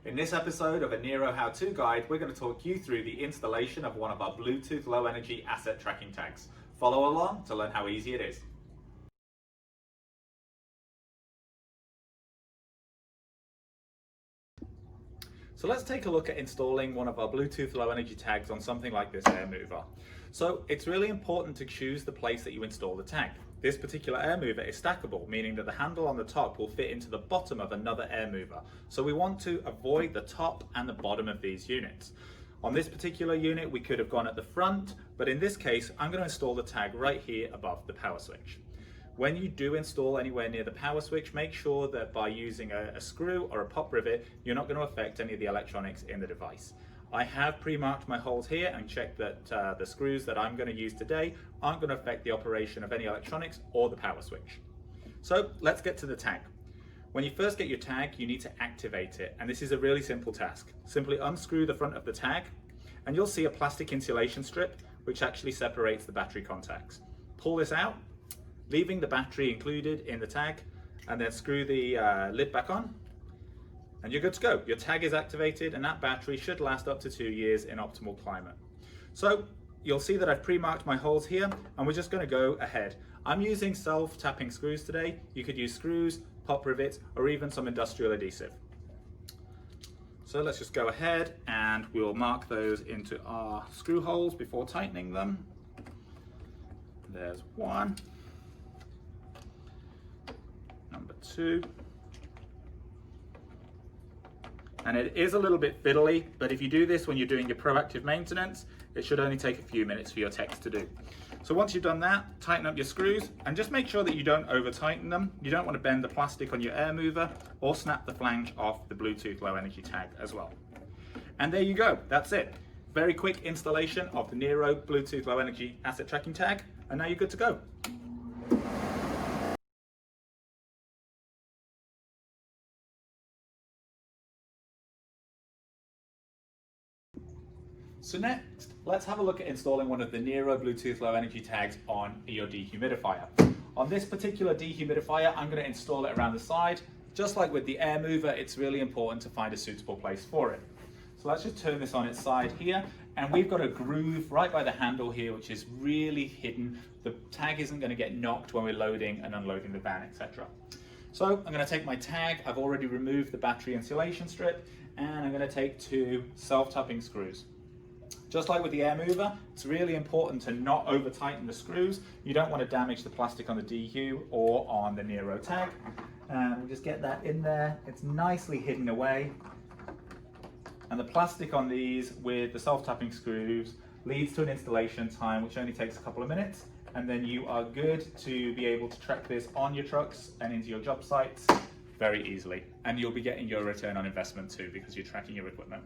In this episode of a Nero how-to guide, we're going to talk you through the installation of one of our Bluetooth low energy asset tracking tags. Follow along to learn how easy it is. So let's take a look at installing one of our Bluetooth low energy tags on something like this air mover. So it's really important to choose the place that you install the tag. This particular air mover is stackable, meaning that the handle on the top will fit into the bottom of another air mover. So we want to avoid the top and the bottom of these units. On this particular unit, we could have gone at the front, but in this case, I'm going to install the tag right here above the power switch. When you do install anywhere near the power switch, make sure that by using a screw or a pop rivet, you're not going to affect any of the electronics in the device. I have pre-marked my holes here and checked that the screws that I'm going to use today aren't going to affect the operation of any electronics or the power switch. So let's get to the tag. When you first get your tag, you need to activate it, and this is a really simple task. Simply unscrew the front of the tag and you'll see a plastic insulation strip which actually separates the battery contacts. Pull this out, leaving the battery included in the tag, and then screw the lid back on, and you're good to go. Your tag is activated and that battery should last up to 2 years in optimal climate. So you'll see that I've pre-marked my holes here, and we're just going to go ahead. I'm using self-tapping screws today. You could use screws, pop rivets, or even some industrial adhesive. So let's just go ahead and we'll mark those into our screw holes before tightening them. There's one. Number two. And it is a little bit fiddly, but if you do this when you're doing your proactive maintenance, it should only take a few minutes for your techs to do. So once you've done that, tighten up your screws and just make sure that you don't over tighten them. You don't want to bend the plastic on your air mover or snap the flange off the Bluetooth low energy tag as well. And there you go, that's it. Very quick installation of the Nero Bluetooth low energy asset tracking tag, and now you're good to go. So next, let's have a look at installing one of the Nero Bluetooth low energy tags on your dehumidifier. On this particular dehumidifier, I'm going to install it around the side. Just like with the air mover, it's really important to find a suitable place for it. So let's just turn this on its side here, and we've got a groove right by the handle here, which is really hidden. The tag isn't going to get knocked when we're loading and unloading the van, etc. So I'm going to take my tag. I've already removed the battery insulation strip, and I'm going to take 2 self-tapping screws. Just like with the air mover, it's really important to not over tighten the screws. You don't want to damage the plastic on the Dehu or on the Nero tag. And we'll just get that in there. It's nicely hidden away. And the plastic on these with the self-tapping screws leads to an installation time which only takes a couple of minutes. And then you are good to be able to track this on your trucks and into your job sites very easily. And you'll be getting your return on investment too, because you're tracking your equipment.